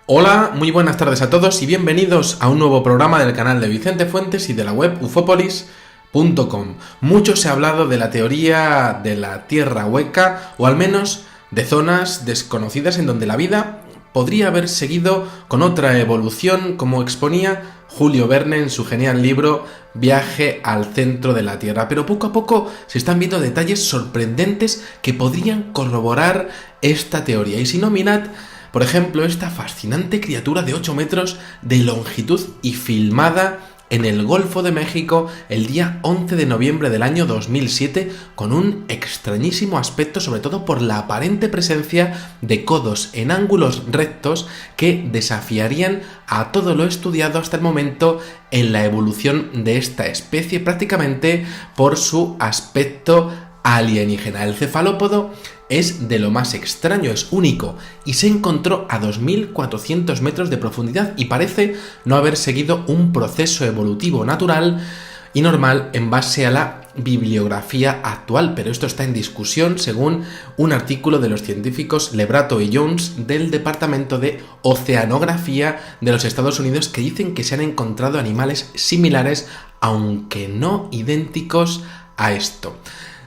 Hola, muy buenas tardes a todos y bienvenidos a un nuevo programa del canal de Vicente Fuentes y de la web ufopolis.com. Mucho se ha hablado de la teoría de la Tierra hueca, o al menos de zonas desconocidas en donde la vida podría haber seguido con otra evolución, como exponía Julio Verne en su genial libro Viaje al centro de la Tierra. Pero poco a poco se están viendo detalles sorprendentes que podrían corroborar esta teoría. Y si no, mirad, por ejemplo, esta fascinante criatura de 8 metros de longitud y filmada en el Golfo de México el día 11 de noviembre del año 2007 con un extrañísimo aspecto, sobre todo por la aparente presencia de codos en ángulos rectos que desafiarían a todo lo estudiado hasta el momento en la evolución de esta especie, prácticamente por su aspecto alienígena. El cefalópodo es de lo más extraño, es único y se encontró a 2.400 metros de profundidad y parece no haber seguido un proceso evolutivo natural y normal en base a la bibliografía actual, pero esto está en discusión según un artículo de los científicos Lebrato y Jones del Departamento de Oceanografía de los Estados Unidos, que dicen que se han encontrado animales similares aunque no idénticos a esto.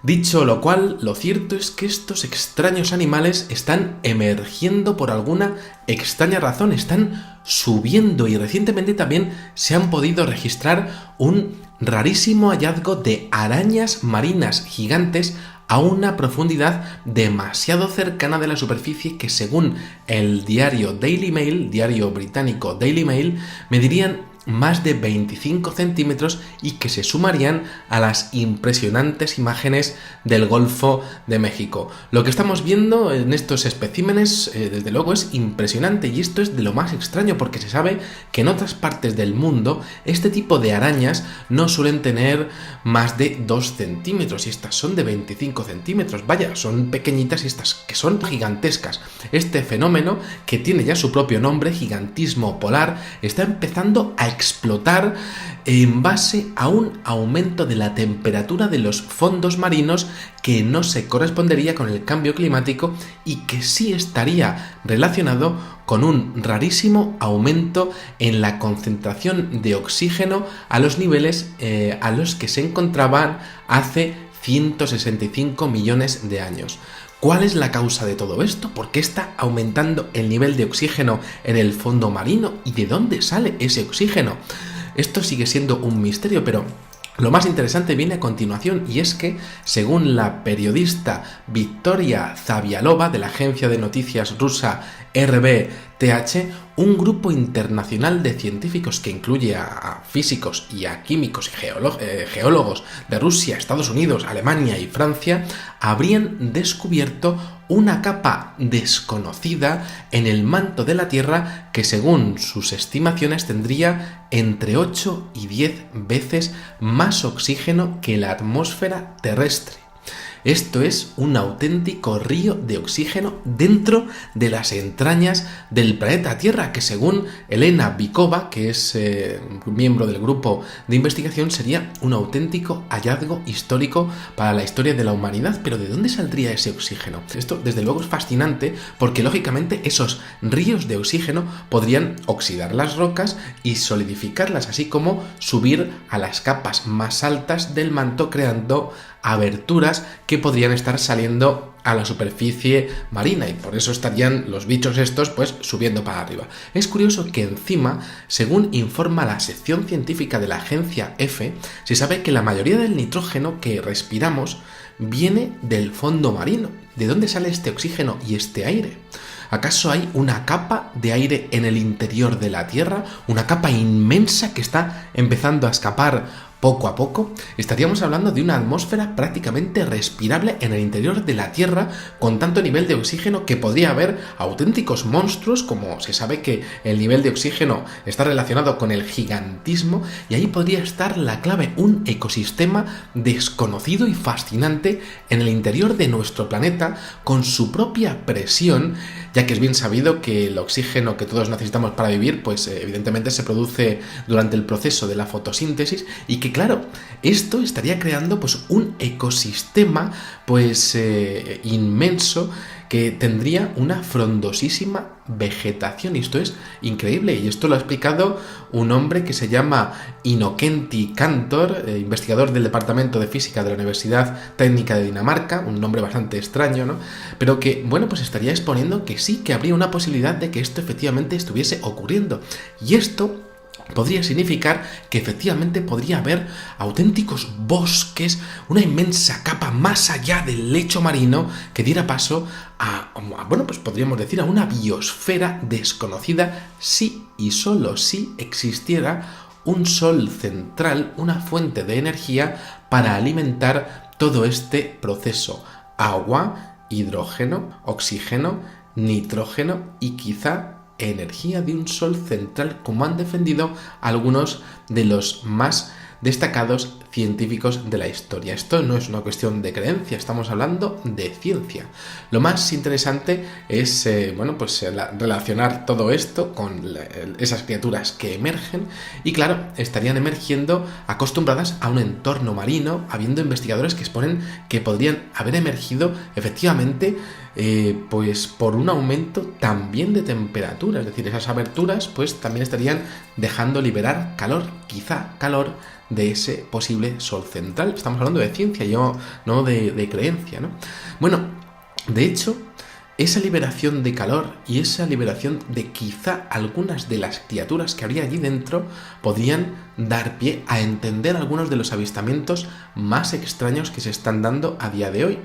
Dicho lo cual, lo cierto es que estos extraños animales están emergiendo por alguna extraña razón, están subiendo y recientemente también se han podido registrar un rarísimo hallazgo de arañas marinas gigantes a una profundidad demasiado cercana de la superficie que, según el diario Daily Mail, diario británico Daily Mail, medirían más de 25 centímetros y que se sumarían a las impresionantes imágenes del Golfo de México. Lo que estamos viendo en estos especímenes, desde luego, es impresionante, y esto es de lo más extraño porque se sabe que en otras partes del mundo este tipo de arañas no suelen tener más de 2 centímetros y estas son de 25 centímetros. Vaya, son pequeñitas y estas que son gigantescas. Este fenómeno, que tiene ya su propio nombre, gigantismo polar, está empezando a explotar en base a un aumento de la temperatura de los fondos marinos que no se correspondería con el cambio climático y que sí estaría relacionado con un rarísimo aumento en la concentración de oxígeno a los niveles a los que se encontraban hace 165 millones de años. ¿Cuál es la causa de todo esto? ¿Por qué está aumentando el nivel de oxígeno en el fondo marino? ¿Y de dónde sale ese oxígeno? Esto sigue siendo un misterio, pero lo más interesante viene a continuación, y es que, según la periodista Victoria Zavialova de la agencia de noticias rusa RBTH, un grupo internacional de científicos que incluye a físicos y a químicos y geólogos de Rusia, Estados Unidos, Alemania y Francia habrían descubierto una capa desconocida en el manto de la Tierra que, según sus estimaciones, tendría entre 8 y 10 veces más oxígeno que la atmósfera terrestre. Esto es un auténtico río de oxígeno dentro de las entrañas del planeta Tierra, que, según Elena Bykova, que es miembro del grupo de investigación, sería un auténtico hallazgo histórico para la historia de la humanidad. Pero ¿de dónde saldría ese oxígeno? Esto, desde luego, es fascinante porque, lógicamente, esos ríos de oxígeno podrían oxidar las rocas y solidificarlas, así como subir a las capas más altas del manto, creando aberturas que podrían estar saliendo a la superficie marina, y por eso estarían los bichos estos pues subiendo para arriba. Es curioso que encima, según informa la sección científica de la agencia EFE, se sabe que la mayoría del nitrógeno que respiramos viene del fondo marino. ¿De dónde sale este oxígeno y este aire? ¿Acaso hay una capa de aire en el interior de la Tierra? ¿Una capa inmensa que está empezando a escapar poco a poco? Estaríamos hablando de una atmósfera prácticamente respirable en el interior de la Tierra, con tanto nivel de oxígeno que podría haber auténticos monstruos, como se sabe que el nivel de oxígeno está relacionado con el gigantismo, y ahí podría estar la clave, un ecosistema desconocido y fascinante en el interior de nuestro planeta, con su propia presión, ya que es bien sabido que el oxígeno que todos necesitamos para vivir, pues evidentemente se produce durante el proceso de la fotosíntesis, y que que claro, esto estaría creando pues un ecosistema pues inmenso que tendría una frondosísima vegetación, y esto es increíble, y esto lo ha explicado un hombre que se llama Innocenti Cantor, investigador del Departamento de Física de la Universidad Técnica de Dinamarca, un nombre bastante extraño, ¿no? Pero que, bueno, pues estaría exponiendo que sí, que habría una posibilidad de que esto efectivamente estuviese ocurriendo, y esto podría significar que efectivamente podría haber auténticos bosques, una inmensa capa más allá del lecho marino que diera paso bueno, pues podríamos decir a una biosfera desconocida si y solo si existiera un sol central, una fuente de energía para alimentar todo este proceso. Agua, hidrógeno, oxígeno, nitrógeno y quizá energía de un sol central, como han defendido algunos de los más destacados científicos de la historia. Esto no es una cuestión de creencia, estamos hablando de ciencia. Lo más interesante es relacionar todo esto con esas criaturas que emergen, y claro, estarían emergiendo acostumbradas a un entorno marino, habiendo investigadores que exponen que podrían haber emergido efectivamente pues por un aumento también de temperatura, es decir, esas aberturas pues también estarían dejando liberar calor, quizá calor de ese posible sol central. Estamos hablando de ciencia, no de creencia, ¿no? Bueno, de hecho, esa liberación de calor y esa liberación de quizá algunas de las criaturas que habría allí dentro podrían dar pie a entender algunos de los avistamientos más extraños que se están dando a día de hoy.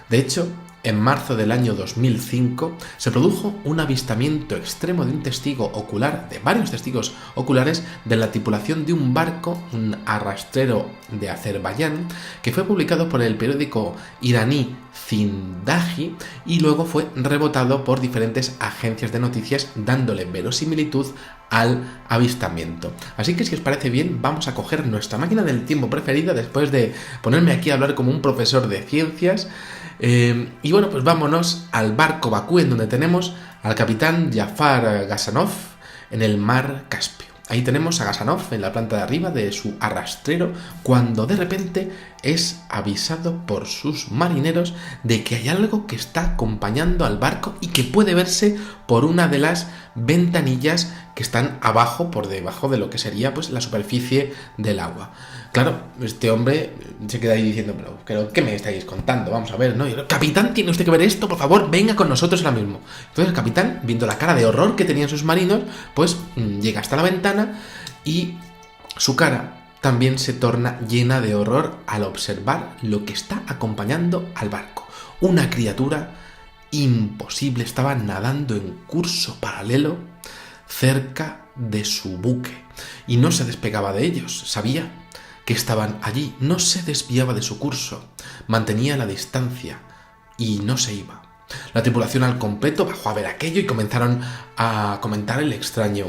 De hecho, en marzo del año 2005 se produjo un avistamiento extremo de un testigo ocular, de varios testigos oculares, de la tripulación de un barco, un arrastrero de Azerbaiyán, que fue publicado por el periódico iraní Zindahi y luego fue rebotado por diferentes agencias de noticias, dándole verosimilitud al avistamiento. Así que si os parece bien, vamos a coger nuestra máquina del tiempo preferida después de ponerme aquí a hablar como un profesor de ciencias. Y bueno, pues vámonos al barco Bakú, en donde tenemos al capitán Jafar Gasanov en el mar Caspio. Ahí tenemos a Gasanov en la planta de arriba de su arrastrero, cuando de repente es avisado por sus marineros de que hay algo que está acompañando al barco y que puede verse por una de las ventanillas que están abajo, por debajo de lo que sería pues la superficie del agua. Claro, este hombre se queda ahí diciendo, pero ¿qué me estáis contando? Vamos a ver, ¿no? Y yo, capitán, ¿tiene usted que ver esto? Por favor, venga con nosotros ahora mismo. Entonces el capitán, viendo la cara de horror que tenían sus marinos, pues llega hasta la ventana y su cara también se torna llena de horror al observar lo que está acompañando al barco. Una criatura imposible estaba nadando en curso paralelo cerca de su buque y no se despegaba de ellos. Sabía que estaban allí, no se desviaba de su curso, mantenía la distancia y no se iba. La tripulación al completo bajó a ver aquello y comenzaron a comentar el extraño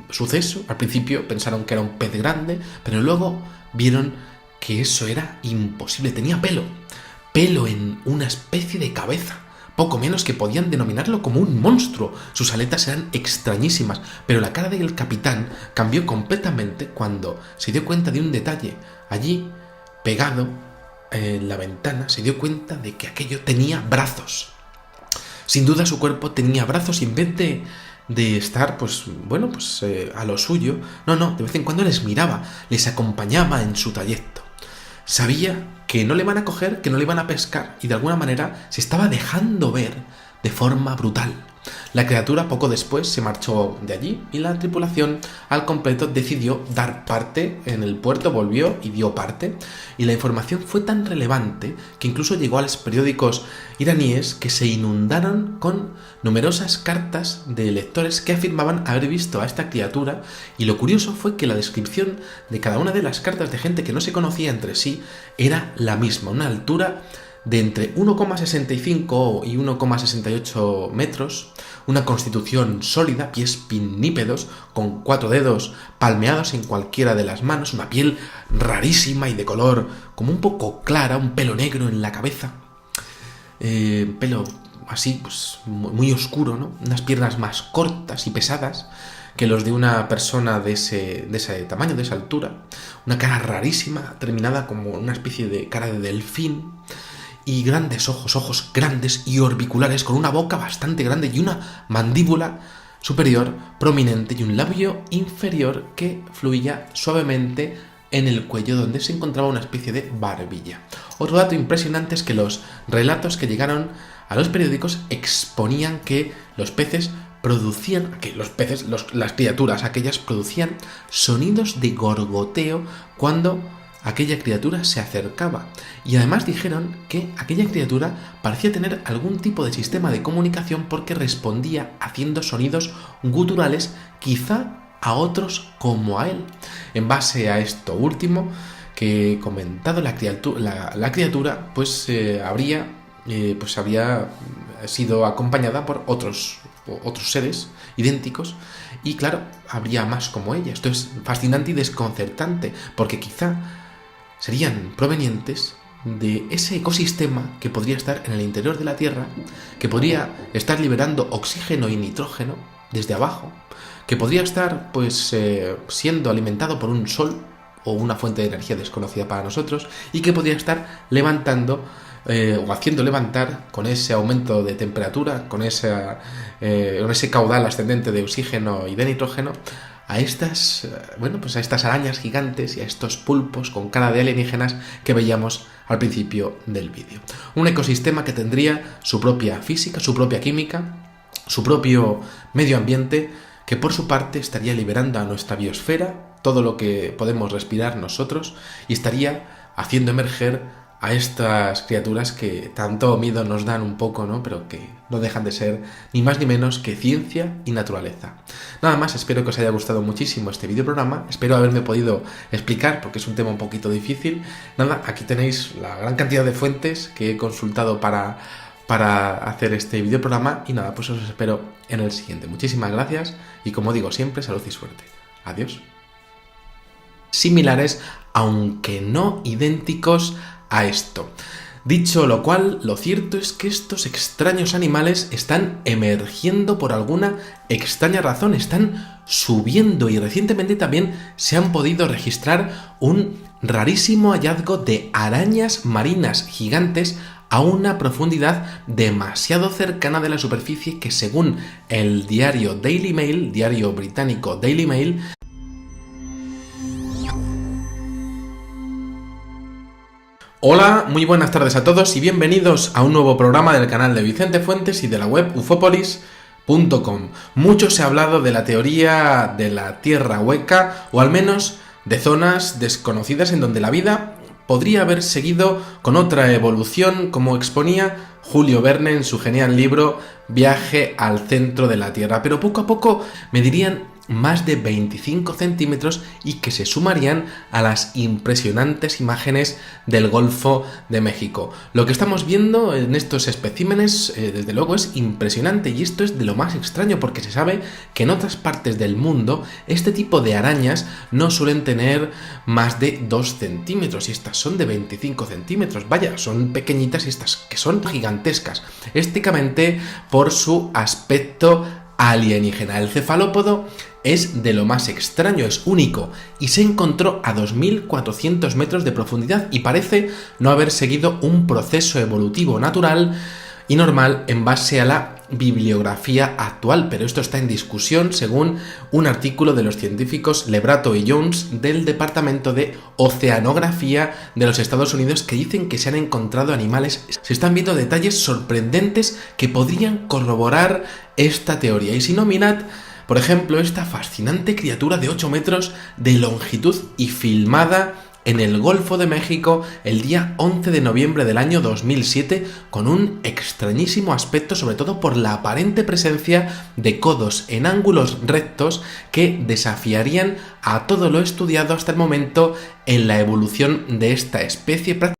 suceso. Al principio pensaron que era un pez grande, pero luego vieron que eso era imposible. Tenía pelo en una especie de cabeza, poco menos que podían denominarlo como un monstruo. Sus aletas eran extrañísimas, pero la cara del capitán cambió completamente cuando se dio cuenta de un detalle. Allí, pegado en la ventana, se dio cuenta de que aquello tenía brazos. Sin duda su cuerpo tenía brazos, y en vez de estar, a lo suyo, no, de vez en cuando les miraba, les acompañaba en su trayecto. Sabía que no le iban a coger, que no le iban a pescar, y de alguna manera se estaba dejando ver de forma brutal. La criatura poco después se marchó de allí y la tripulación al completo decidió dar parte en el puerto, volvió y dio parte, y la información fue tan relevante que incluso llegó a los periódicos iraníes, que se inundaron con numerosas cartas de lectores que afirmaban haber visto a esta criatura, y lo curioso fue que la descripción de cada una de las cartas de gente que no se conocía entre sí era la misma, una altura de entre 1,65 y 1,68 metros, una constitución sólida, pies pinnípedos, con 4 dedos palmeados en cualquiera de las manos, una piel rarísima y de color como un poco clara, un pelo negro en la cabeza, pelo así, pues muy oscuro, ¿no? Unas piernas más cortas y pesadas, que los de una persona de ese tamaño, de esa altura. Una cara rarísima, terminada como una especie de cara de delfín. Y grandes ojos grandes y orbiculares, con una boca bastante grande y una mandíbula superior prominente y un labio inferior que fluía suavemente en el cuello, donde se encontraba una especie de barbilla. Otro dato impresionante es que los relatos que llegaron a los periódicos exponían que los peces producían, las criaturas aquellas producían sonidos de gorgoteo cuando aquella criatura se acercaba, y además dijeron que aquella criatura parecía tener algún tipo de sistema de comunicación porque respondía haciendo sonidos guturales, quizá a otros como a él. En base a esto último que he comentado, la criatura habría sido acompañada por otros seres idénticos, y claro, habría más como ella. Esto es fascinante y desconcertante, porque quizá serían provenientes de ese ecosistema que podría estar en el interior de la Tierra, que podría estar liberando oxígeno y nitrógeno desde abajo, que podría estar siendo alimentado por un sol o una fuente de energía desconocida para nosotros, y que podría estar levantando o haciendo levantar, con ese aumento de temperatura, con ese caudal ascendente de oxígeno y de nitrógeno, a estas arañas gigantes y a estos pulpos con cara de alienígenas que veíamos al principio del vídeo. Un ecosistema que tendría su propia física, su propia química, su propio medio ambiente, que por su parte estaría liberando a nuestra biosfera todo lo que podemos respirar nosotros, y estaría haciendo emerger a estas criaturas que tanto miedo nos dan un poco, ¿no? Pero que no dejan de ser ni más ni menos que ciencia y naturaleza. Nada más, espero que os haya gustado muchísimo este videoprograma, espero haberme podido explicar, porque es un tema un poquito difícil. Nada, aquí tenéis la gran cantidad de fuentes que he consultado para hacer este videoprograma, y nada, pues os espero en el siguiente. Muchísimas gracias, y como digo siempre, salud y suerte. Adiós. Similares, aunque no idénticos a esto. Dicho lo cual, lo cierto es que estos extraños animales están emergiendo por alguna extraña razón, están subiendo, y recientemente también se han podido registrar un rarísimo hallazgo de arañas marinas gigantes a una profundidad demasiado cercana de la superficie, que según el diario británico Daily Mail, hola, muy buenas tardes a todos y bienvenidos a un nuevo programa del canal de Vicente Fuentes y de la web ufopolis.com. Mucho se ha hablado de la teoría de la Tierra hueca, o al menos de zonas desconocidas en donde la vida podría haber seguido con otra evolución, como exponía Julio Verne en su genial libro Viaje al centro de la Tierra, pero poco a poco medirían más de 25 centímetros y que se sumarían a las impresionantes imágenes del Golfo de México. Lo que estamos viendo en estos especímenes, desde luego, es impresionante, y esto es de lo más extraño, porque se sabe que en otras partes del mundo este tipo de arañas no suelen tener más de 2 centímetros, y estas son de 25 centímetros. Vaya, son pequeñitas, y estas que son gigantescas, estéticamente por su aspecto alienígena. El cefalópodo es de lo más extraño, es único, y se encontró a 2.400 metros de profundidad, y parece no haber seguido un proceso evolutivo natural y normal en base a la bibliografía actual, pero esto está en discusión según un artículo de los científicos Lebrato y Jones del Departamento de Oceanografía de los Estados Unidos, que dicen que se han encontrado animales. Se están viendo detalles sorprendentes que podrían corroborar esta teoría. Y si no, mirad, por ejemplo, esta fascinante criatura de 8 metros de longitud y filmada en el Golfo de México el día 11 de noviembre del año 2007, con un extrañísimo aspecto, sobre todo por la aparente presencia de codos en ángulos rectos que desafiarían a todo lo estudiado hasta el momento en la evolución de esta especie.